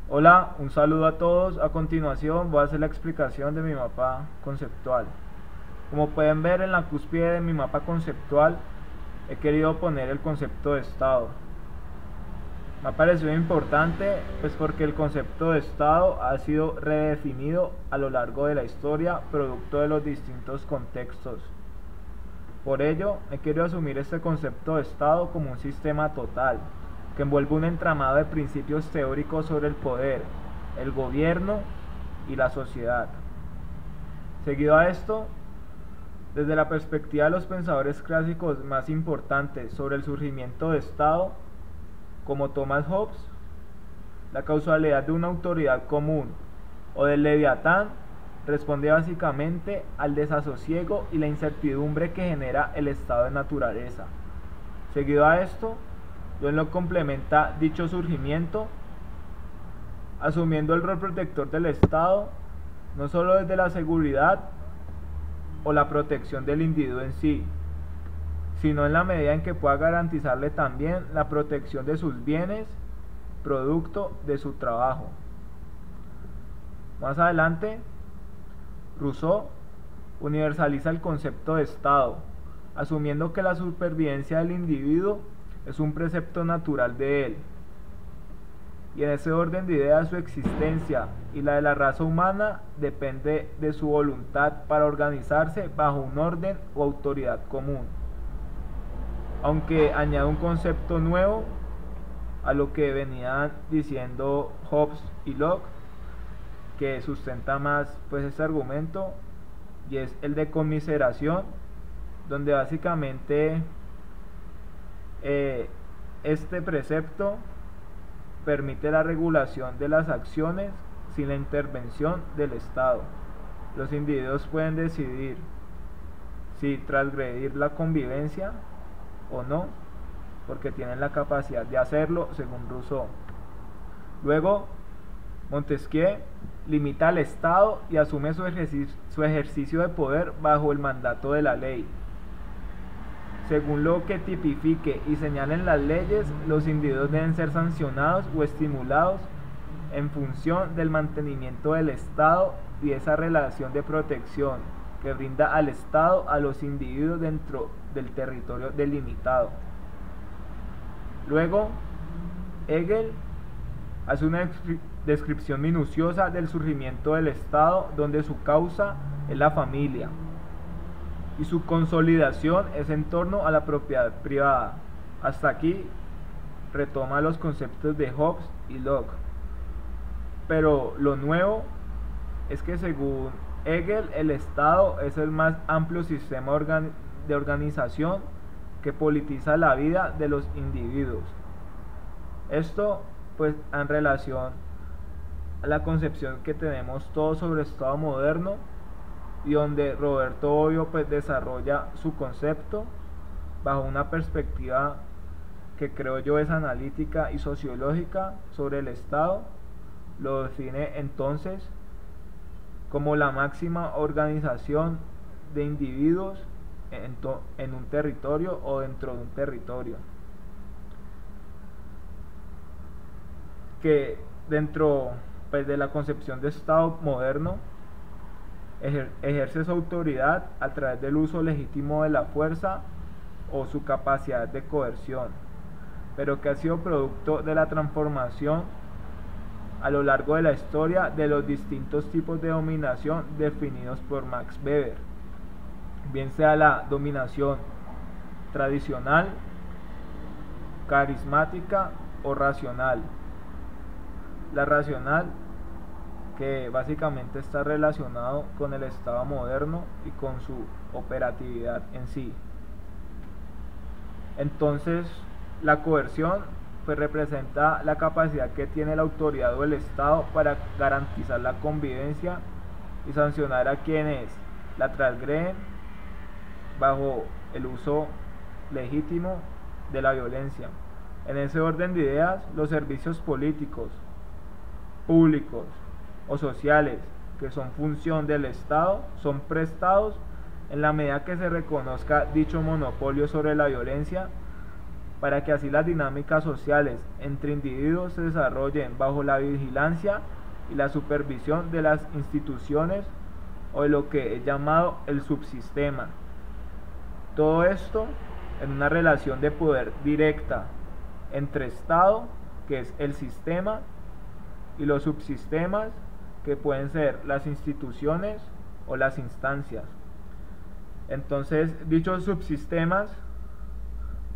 Hola, un saludo a todos. A continuación voy a hacer la explicación de mi mapa conceptual. Como pueden ver en la cúspide de mi mapa conceptual, he querido poner el concepto de estado. Me ha parecido importante pues porque el concepto de estado ha sido redefinido a lo largo de la historia producto de los distintos contextos. Por ello, he querido asumir este concepto de estado como un sistema total, que envuelve un entramado de principios teóricos sobre el poder, el gobierno y la sociedad. Seguido a esto, desde la perspectiva de los pensadores clásicos más importantes sobre el surgimiento de Estado, como Thomas Hobbes, la causalidad de una autoridad común o del Leviatán responde básicamente al desasosiego y la incertidumbre que genera el estado de naturaleza. Seguido a esto, John Locke complementa dicho surgimiento asumiendo el rol protector del Estado, no solo desde la seguridad o la protección del individuo en sí, sino en la medida en que pueda garantizarle también la protección de sus bienes, producto de su trabajo. Más adelante, Rousseau universaliza el concepto de Estado, asumiendo que la supervivencia del individuo es un precepto natural de él. Y en ese orden de ideas su existencia y la de la raza humana depende de su voluntad para organizarse bajo un orden o autoridad común. Aunque añade un concepto nuevo a lo que venían diciendo Hobbes y Locke, que sustenta más pues este argumento, y es el de conmiseración, donde básicamente este precepto permite la regulación de las acciones sin la intervención del Estado. Los individuos pueden decidir si transgredir la convivencia o no, porque tienen la capacidad de hacerlo, según Rousseau. Luego, Montesquieu limita al Estado y asume su ejercicio de poder bajo el mandato de la ley. Según lo que tipifique y señalen las leyes, los individuos deben ser sancionados o estimulados en función del mantenimiento del Estado y esa relación de protección que brinda al Estado a los individuos dentro del territorio delimitado. Luego, Hegel hace una descripción minuciosa del surgimiento del Estado, donde su causa es la familia y su consolidación es en torno a la propiedad privada. Hasta aquí retoma los conceptos de Hobbes y Locke. Pero lo nuevo es que según Hegel, el Estado es el más amplio sistema de organización que politiza la vida de los individuos. Esto pues en relación a la concepción que tenemos todos sobre el Estado moderno, y donde Roberto Bobbio pues desarrolla su concepto bajo una perspectiva que creo yo es analítica y sociológica sobre el Estado. Lo define entonces como la máxima organización de individuos en un territorio o dentro de un territorio, que dentro pues de la concepción de Estado moderno ejerce su autoridad a través del uso legítimo de la fuerza o su capacidad de coerción, pero que ha sido producto de la transformación a lo largo de la historia de los distintos tipos de dominación definidos por Max Weber, bien sea la dominación tradicional, carismática o racional. La racional, que básicamente está relacionado con el Estado moderno y con su operatividad en sí. Entonces, la coerción pues representa la capacidad que tiene la autoridad o el Estado para garantizar la convivencia y sancionar a quienes la transgreden bajo el uso legítimo de la violencia. En ese orden de ideas, los servicios políticos, públicos o sociales que son función del Estado son prestados en la medida que se reconozca dicho monopolio sobre la violencia para que así las dinámicas sociales entre individuos se desarrollen bajo la vigilancia y la supervisión de las instituciones o de lo que es llamado el subsistema. Todo esto en una relación de poder directa entre Estado, que es el sistema, y los subsistemas, que pueden ser las instituciones o las instancias. Entonces, dichos subsistemas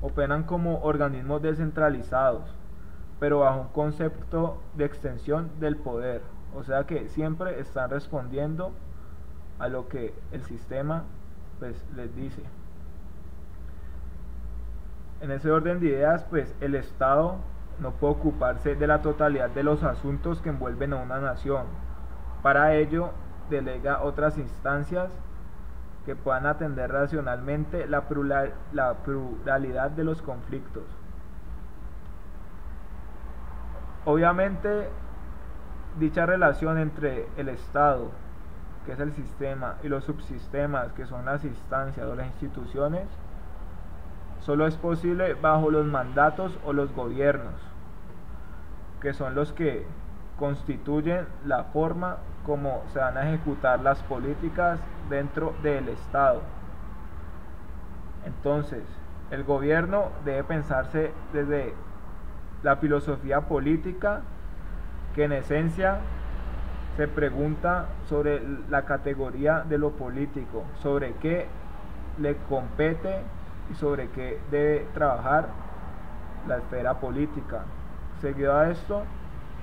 operan como organismos descentralizados, pero bajo un concepto de extensión del poder, o sea que siempre están respondiendo a lo que el sistema pues les dice. En ese orden de ideas, pues el Estado no puede ocuparse de la totalidad de los asuntos que envuelven a una nación. Para ello, delega otras instancias que puedan atender racionalmente la pluralidad de los conflictos. Obviamente, dicha relación entre el Estado, que es el sistema, y los subsistemas, que son las instancias o las instituciones, solo es posible bajo los mandatos o los gobiernos, que son los que constituyen la forma como se van a ejecutar las políticas dentro del Estado. Entonces, el gobierno debe pensarse desde la filosofía política, que en esencia se pregunta sobre la categoría de lo político, sobre qué le compete y sobre qué debe trabajar la esfera política. Seguido a esto,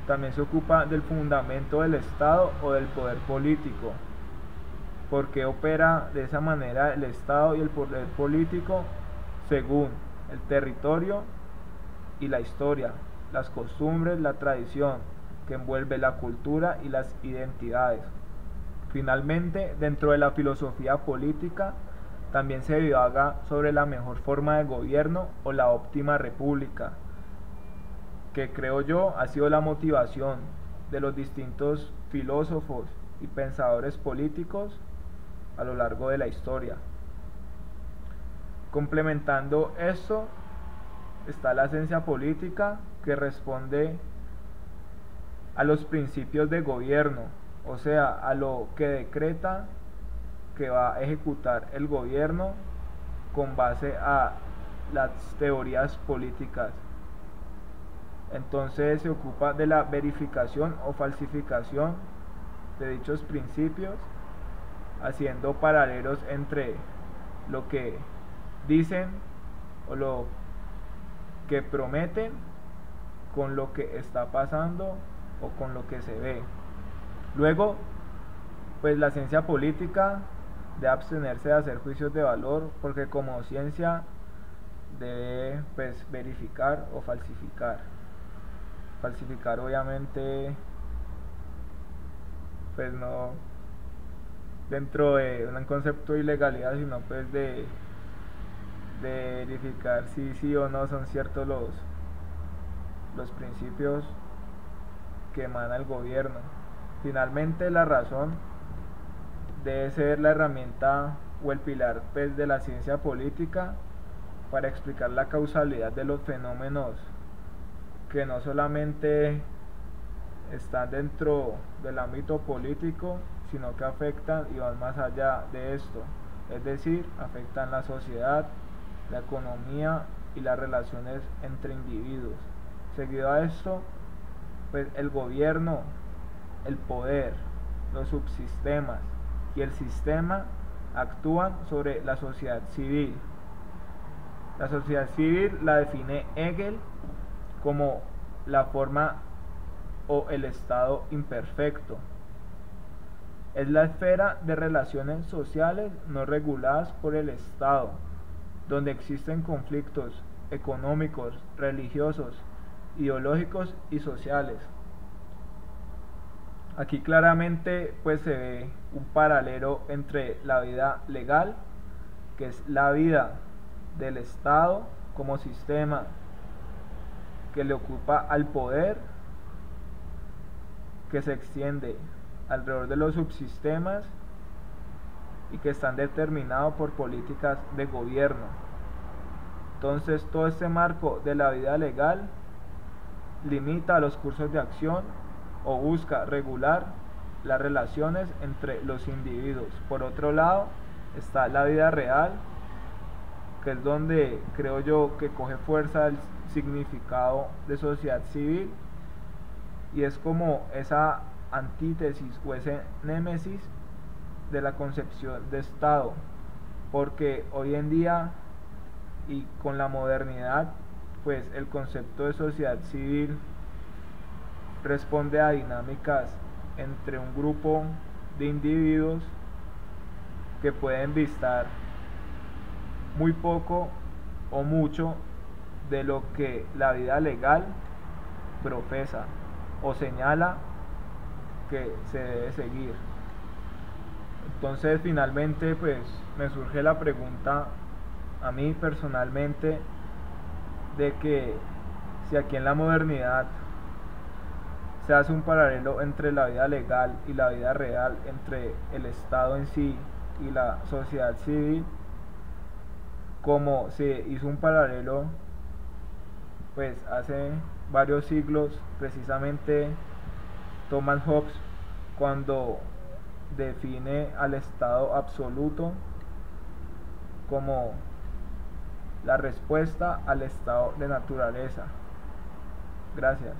también se ocupa del fundamento del Estado o del poder político. ¿Por qué opera de esa manera el Estado y el poder político? Según el territorio y la historia, las costumbres, la tradición que envuelve la cultura y las identidades. Finalmente, dentro de la filosofía política, también se divaga sobre la mejor forma de gobierno o la óptima república, que creo yo ha sido la motivación de los distintos filósofos y pensadores políticos a lo largo de la historia. Complementando esto está la ciencia política, que responde a los principios de gobierno, o sea, a lo que decreta que va a ejecutar el gobierno con base a las teorías políticas. Entonces se ocupa de la verificación o falsificación de dichos principios, haciendo paralelos entre lo que dicen o lo que prometen con lo que está pasando o con lo que se ve. Luego, pues la ciencia política debe abstenerse de hacer juicios de valor, porque como ciencia debe pues verificar o falsificar. Falsificar obviamente pues no dentro de un concepto de ilegalidad, sino pues de verificar si sí o no son ciertos los principios que emana el gobierno. Finalmente, la razón debe ser la herramienta o el pilar pues, de la ciencia política para explicar la causalidad de los fenómenos que no solamente están dentro del ámbito político, sino que afectan y van más allá de esto, es decir, afectan la sociedad, la economía y las relaciones entre individuos. Seguido a esto, pues el gobierno, el poder, los subsistemas y el sistema actúan sobre la sociedad civil. La sociedad civil la define Hegel como la forma o el estado imperfecto. Es la esfera de relaciones sociales no reguladas por el Estado, donde existen conflictos económicos, religiosos, ideológicos y sociales. Aquí claramente pues se ve un paralelo entre la vida legal, que es la vida del Estado como sistema que le ocupa al poder, que se extiende alrededor de los subsistemas y que están determinados por políticas de gobierno. Entonces todo este marco de la vida legal limita los cursos de acción o busca regular las relaciones entre los individuos. Por otro lado está la vida real, que es donde creo yo que coge fuerza el significado de sociedad civil, y es como esa antítesis o ese némesis de la concepción de Estado, porque hoy en día y con la modernidad, pues el concepto de sociedad civil responde a dinámicas entre un grupo de individuos que pueden vistar muy poco o mucho de lo que la vida legal profesa o señala que se debe seguir. Entonces finalmente pues me surge la pregunta a mí personalmente de que si aquí en la modernidad se hace un paralelo entre la vida legal y la vida real, entre el Estado en sí y la sociedad civil, como se hizo un paralelo pues hace varios siglos, precisamente Thomas Hobbes, cuando define al Estado absoluto como la respuesta al estado de naturaleza. Gracias.